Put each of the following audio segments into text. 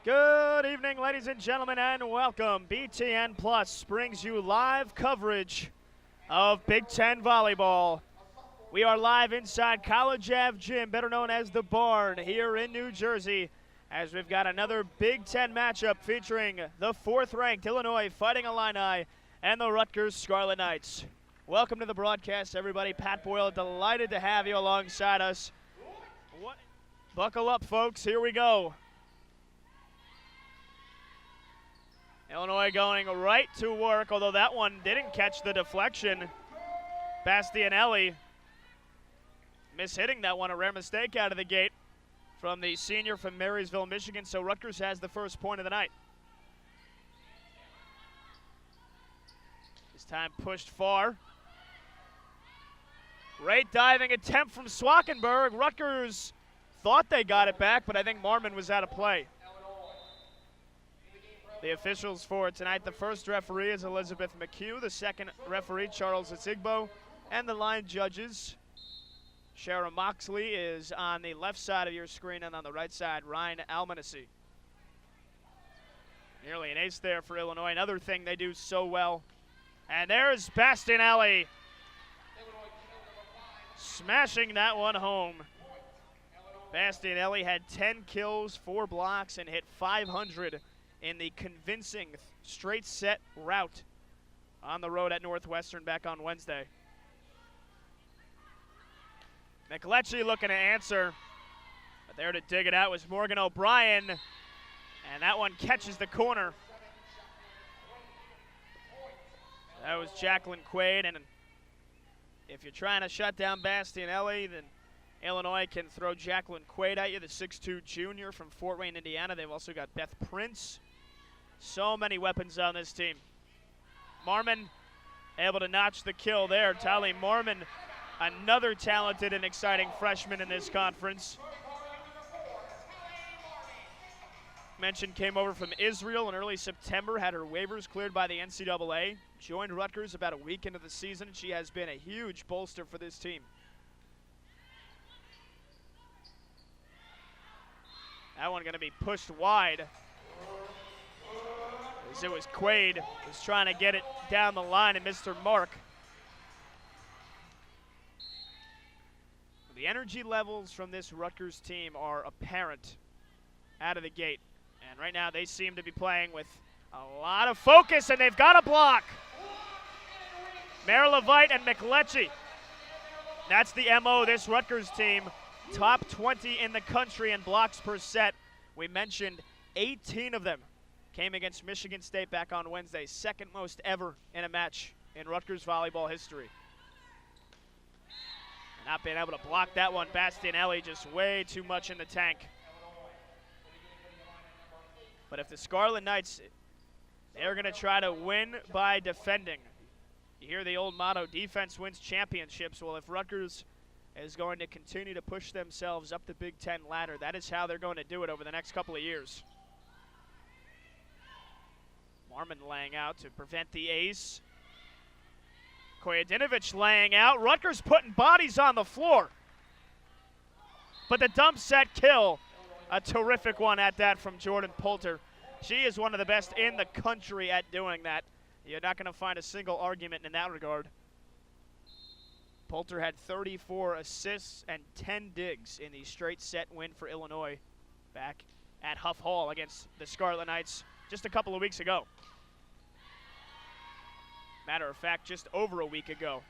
Good evening, ladies and gentlemen, and welcome. BTN Plus brings you live coverage of Big Ten volleyball. We are live inside College Ave Gym, better known as the Barn, here in New Jersey, as we've got another Big Ten matchup featuring the fourth-ranked Illinois Fighting Illini and the Rutgers Scarlet Knights. Welcome to the broadcast, everybody. Pat Boyle, delighted to have you alongside us. Buckle up, folks. Here we go. Illinois going right to work, although that one didn't catch the deflection. Bastianelli mishitting that one, a rare mistake out of the gate from the senior from Marysville, Michigan, so Rutgers has the first point of the night. This time pushed far. Great diving attempt from Swackenberg. Rutgers thought they got it back, but I think Marmon was out of play. The officials for tonight, the first referee is Elizabeth McHugh, the second referee, Charles Asigbo, and the line judges, Shara Moxley is on the left side of your screen, and on the right side, Ryan Almanasi. Nearly an ace there for Illinois, another thing they do so well. And there's Bastianelli smashing that one home. Bastianelli had 10 kills, 4 blocks, and hit 500 in the convincing straight set rout on the road at Northwestern back on Wednesday. McLetchie looking to answer, but there to dig it out was Morgan O'Brien, and that one catches the corner. That was Jacqueline Quaid, and if you're trying to shut down Bastianelli, then Illinois can throw Jacqueline Quaid at you, the 6'2 junior from Fort Wayne, Indiana. They've also got Beth Prince. So many weapons on this team. Marmon able to notch the kill there. Tali Marmon, another talented and exciting freshman in this conference. Mentioned came over from Israel in early September, had her waivers cleared by the NCAA, joined Rutgers about a week into the season. She has been a huge bolster for this team. That one going to be pushed wide, as it was Quaid was trying to get it down the line, and Mr. Mark. The energy levels from this Rutgers team are apparent out of the gate. And right now they seem to be playing with a lot of focus, and they've got a block. Mare-Levite and McLetchie. That's the MO, this Rutgers team. Top 20 in the country in blocks per set. We mentioned 18 of them came against Michigan State back on Wednesday, second most ever in a match in Rutgers volleyball history. Not being able to block that one, Bastianelli just way too much in the tank. But if the Scarlet Knights, they're going to try to win by defending. You hear the old motto, defense wins championships. Well, if Rutgers is going to continue to push themselves up the Big Ten ladder, that is how they're going to do it over the next couple of years. Marmon laying out to prevent the ace. Kojadinovich laying out. Rutgers putting bodies on the floor. But the dump set kill, a terrific one at that from Jordan Poulter. She is one of the best in the country at doing that. You're not going to find a single argument in that regard. Poulter had 34 assists and 10 digs in the straight set win for Illinois back at Huff Hall against the Scarlet Knights just a couple of weeks ago. Matter of fact, just over a week ago.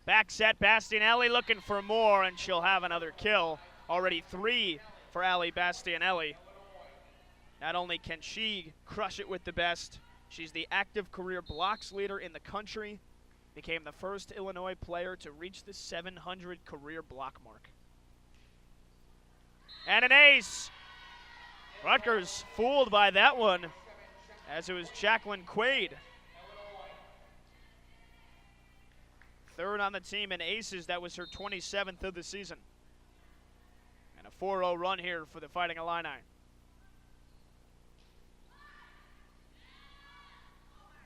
Back set, Bastianelli looking for more, and she'll have another kill. Already 3 for Allie Bastianelli. Not only can she crush it with the best, she's the active career blocks leader in the country. Became the first Illinois player to reach the 700 career block mark. And an ace. Rutgers fooled by that one, as it was Jacqueline Quaid. Third on the team in aces. That was her 27th of the season. And a 4-0 run here for the Fighting Illini.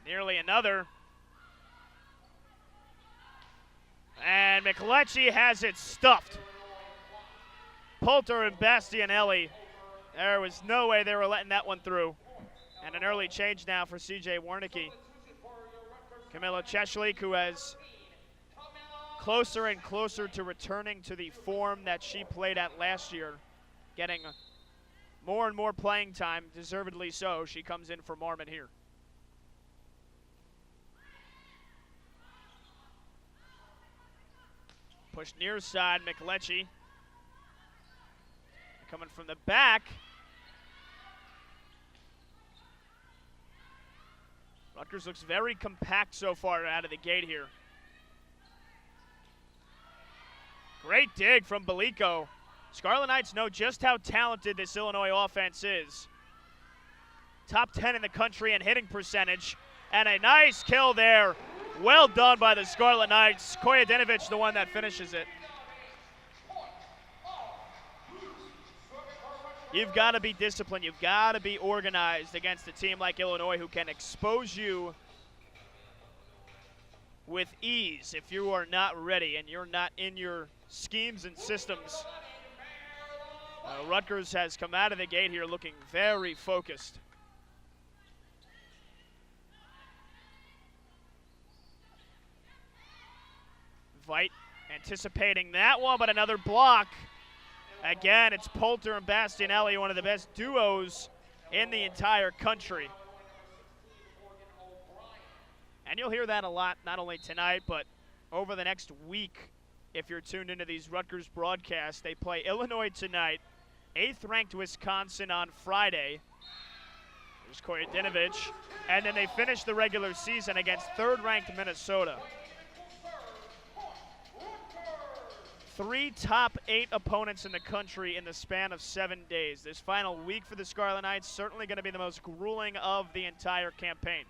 Nearly another. And McLetchie has it stuffed. Poulter and Bastianelli. There was no way they were letting that one through. And an early change now for C.J. Wernicke. Camilla Cheshlik, who has closer and closer to returning to the form that she played at last year, getting more and more playing time, deservedly so. She comes in for Marmon here. Pushed near side, McLetchie. Coming from the back. Rutgers looks very compact so far out of the gate here. Great dig from Belico. Scarlet Knights know just how talented this Illinois offense is. Top 10 in the country in hitting percentage. And a nice kill there. Well done by the Scarlet Knights. Kojadinovich, the one that finishes it. You've got to be disciplined. You've got to be organized against a team like Illinois who can expose you with ease if you are not ready and you're not in your schemes and systems. Rutgers has come out of the gate here looking very focused. Veit anticipating that one, but another block. Again, it's Poulter and Bastianelli, one of the best duos in the entire country. And you'll hear that a lot, not only tonight, but over the next week. If you're tuned into these Rutgers broadcasts, they play Illinois tonight, 8th-ranked Wisconsin on Friday. There's Kojadinovich. And then they finish the regular season against 3rd-ranked Minnesota. 3 top 8 opponents in the country in the span of 7 days. This final week for the Scarlet Knights certainly going to be the most grueling of the entire campaign.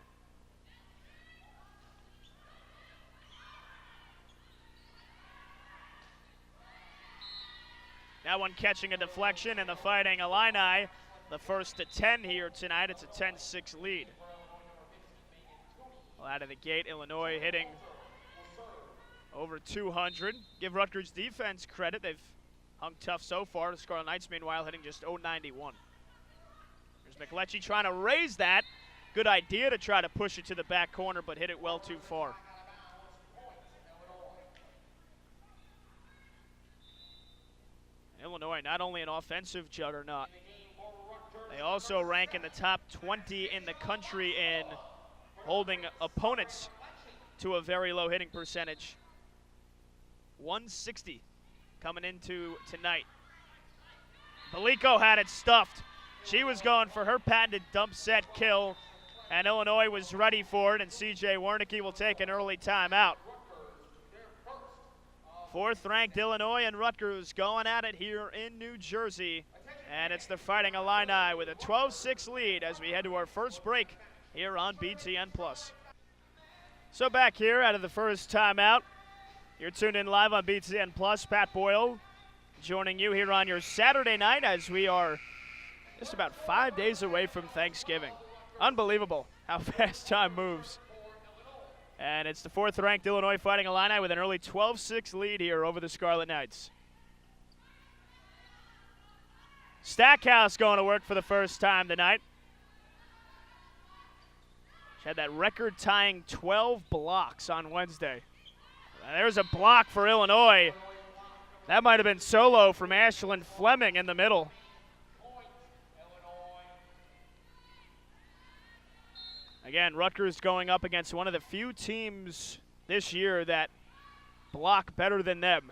That one catching a deflection and the Fighting Illini, the first to 10 here tonight. It's a 10-6 lead. Well, out of the gate, Illinois hitting over 200. Give Rutgers defense credit. They've hung tough so far. The Scarlet Knights, meanwhile, hitting just 091. There's McLetchie trying to raise that. Good idea to try to push it to the back corner, but hit it well too far. Illinois, not only an offensive juggernaut, they also rank in the top 20 in the country in holding opponents to a very low hitting percentage. 160 coming into tonight. Belico had it stuffed. She was going for her patented dump set kill, and Illinois was ready for it, and C.J. Wernicke will take an early timeout. 4th-ranked Illinois and Rutgers going at it here in New Jersey, and it's the Fighting Illini with a 12-6 lead as we head to our first break here on BTN+. So back here out of the first timeout, you're tuned in live on BTN+. Pat Boyle joining you here on your Saturday night as we are just about 5 days away from Thanksgiving. Unbelievable how fast time moves. And it's the 4th-ranked Illinois Fighting Illini with an early 12-6 lead here over the Scarlet Knights. Stackhouse going to work for the first time tonight. She had that record-tying 12 blocks on Wednesday. There's a block for Illinois. That might have been solo from Ashlyn Fleming in the middle. Again, Rutgers going up against one of the few teams this year that block better than them.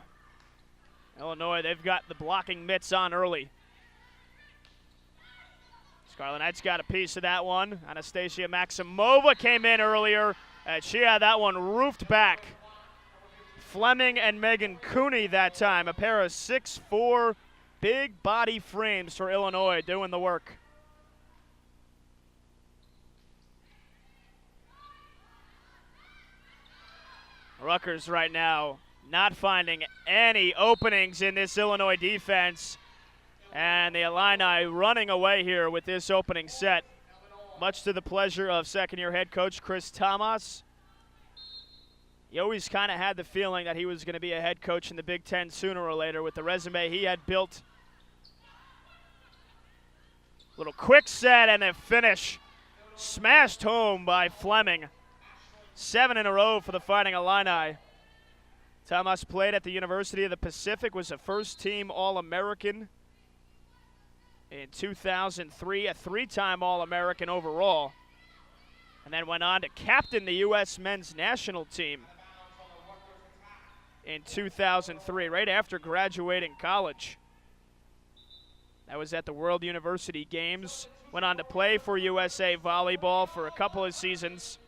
Illinois, they've got the blocking mitts on early. Scarlet Knights got a piece of that one. Anastasia Maximova came in earlier, and she had that one roofed back. Fleming and Megan Cooney that time, a pair of 6'4", big body frames for Illinois doing the work. Rutgers right now not finding any openings in this Illinois defense. And the Illini running away here with this opening set, much to the pleasure of second-year head coach Chris Thomas. He always kind of had the feeling that he was going to be a head coach in the Big Ten sooner or later with the resume he had built Little quick set and a finish. Smashed home by Fleming. 7 in a row for the Fighting Illini. Thomas played at the University of the Pacific, was a first-team All-American in 2003, a 3-time All-American overall, and then went on to captain the U.S. men's national team in 2003, right after graduating college. That was at the World University Games. Went on to play for USA Volleyball for a couple of seasons,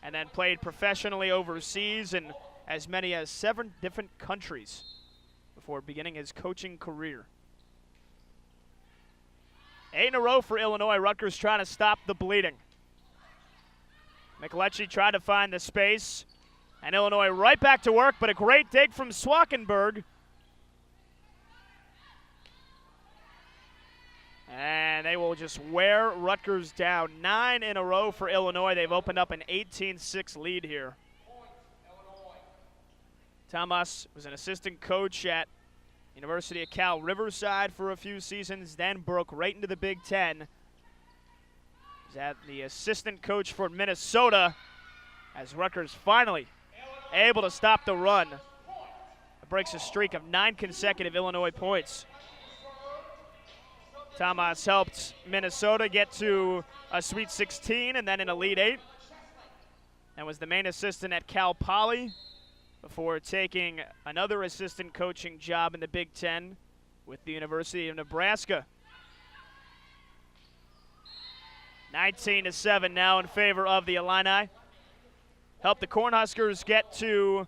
and then played professionally overseas in as many as 7 different countries before beginning his coaching career. 8 in a row for Illinois. Rutgers trying to stop the bleeding. McLetchie tried to find the space, and Illinois right back to work, but a great dig from Swackenberg. And they will just wear Rutgers down. 9 in a row for Illinois. They've opened up an 18-6 lead here. Thomas was an assistant coach at University of Cal Riverside for a few seasons, then broke right into the Big Ten. He's at the assistant coach for Minnesota as Rutgers finally able to stop the run. It breaks a streak of 9 consecutive Illinois points. Thomas helped Minnesota get to a Sweet 16 and then an Elite 8. And was the main assistant at Cal Poly before taking another assistant coaching job in the Big Ten with the University of Nebraska. 19-7 now in favor of the Illini. Helped the Cornhuskers get to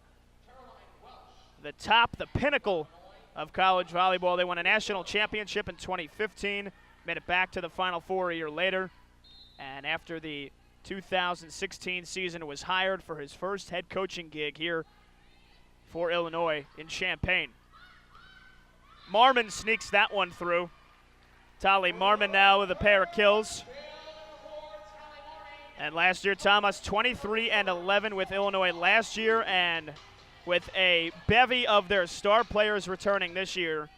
the top, the pinnacle of college volleyball. They won a national championship in 2015, made it back to the Final Four a year later, and after the 2016 season was hired for his first head coaching gig here for Illinois in Champaign. Marmon sneaks that one through. Tali Marmon now with a pair of kills. And last year, Thomas 23-11 with Illinois last year, and with a bevy of their star players returning this year.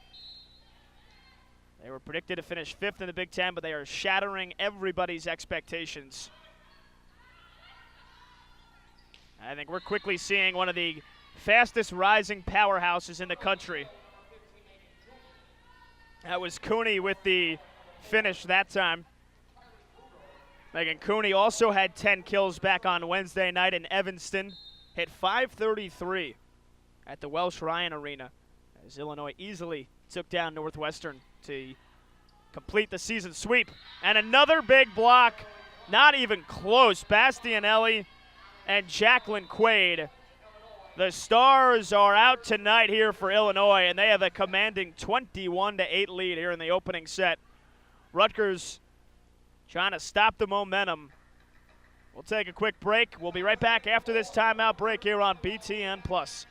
They were predicted to finish 5th in the Big Ten, but they are shattering everybody's expectations. I think we're quickly seeing one of the fastest rising powerhouses in the country. That was Cooney with the finish that time. Megan Cooney also had 10 kills back on Wednesday night in Evanston. Hit .533 at the Welsh Ryan Arena as Illinois easily took down Northwestern to complete the season sweep. And another big block, not even close. Bastianelli and Jacqueline Quaid. The Stars are out tonight here for Illinois, and they have a commanding 21-8 lead here in the opening set. Rutgers trying to stop the momentum. We'll take a quick break. We'll be right back after this timeout break here on BTN+.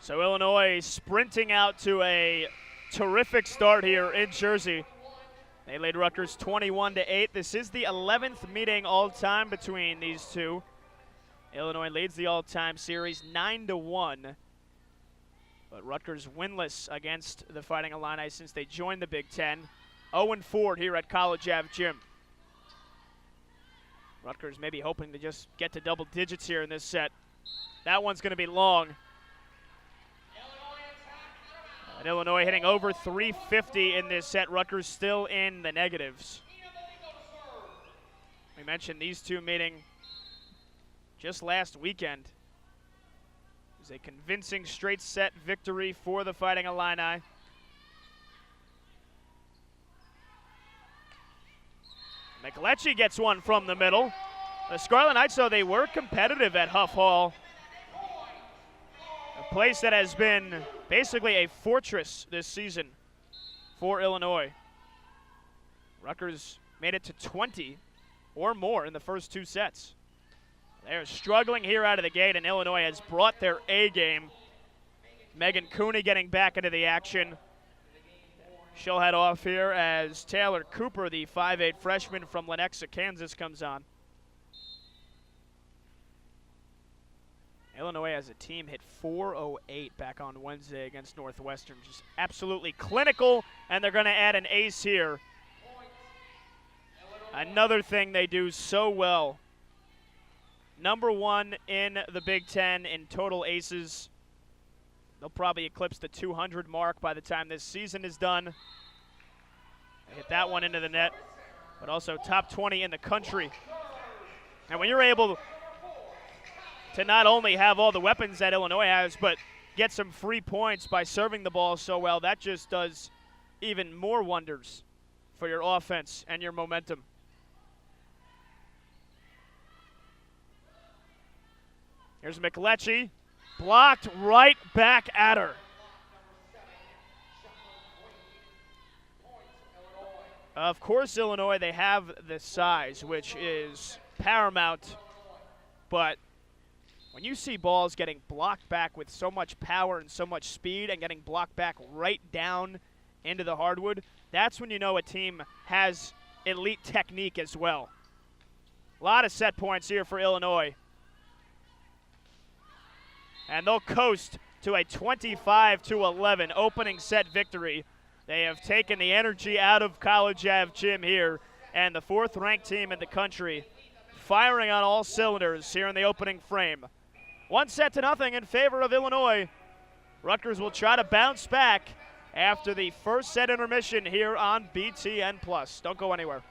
So Illinois sprinting out to a terrific start here in Jersey. They lead Rutgers 21-8. This is the 11th meeting all-time between these two. Illinois leads the all-time series 9-1. But Rutgers winless against the Fighting Illini since they joined the Big Ten. 0-4 here at College Ave Gym. Rutgers maybe hoping to just get to double digits here in this set. That one's going to be long. And Illinois hitting over 350 in this set. Rutgers still in the negatives. We mentioned these two meeting just last weekend. It was a convincing straight set victory for the Fighting Illini. McLetchie gets one from the middle. The Scarlet Knights, though, they were competitive at Huff Hall. A place that has been basically a fortress this season for Illinois. Rutgers made it to 20 or more in the first 2 sets. They're struggling here out of the gate, and Illinois has brought their A game. Megan Cooney getting back into the action. She'll head off here as Taylor Cooper, the 5'8 freshman from Lenexa, Kansas, comes on. Illinois as a team hit .408 back on Wednesday against Northwestern. Just absolutely clinical, and they're going to add an ace here Another thing they do so well. #1 in the Big Ten in total aces. They'll probably eclipse the 200 mark by the time this season is done. They hit that one into the net, but also top 20 in the country. And when you're able to not only have all the weapons that Illinois has, but get some free points by serving the ball so well, that just does even more wonders for your offense and your momentum. Here's McLetchie, blocked right back at her. Of course, Illinois, they have the size, which is paramount, but when you see balls getting blocked back with so much power and so much speed and getting blocked back right down into the hardwood, that's when you know a team has elite technique as well. A lot of set points here for Illinois. And they'll coast to a 25-11 opening set victory. They have taken the energy out of College Ave Gym here, and the 4th-ranked team in the country firing on all cylinders here in the opening frame. 1-0 in favor of Illinois. Rutgers will try to bounce back after the first set intermission here on BTN+. Don't go anywhere.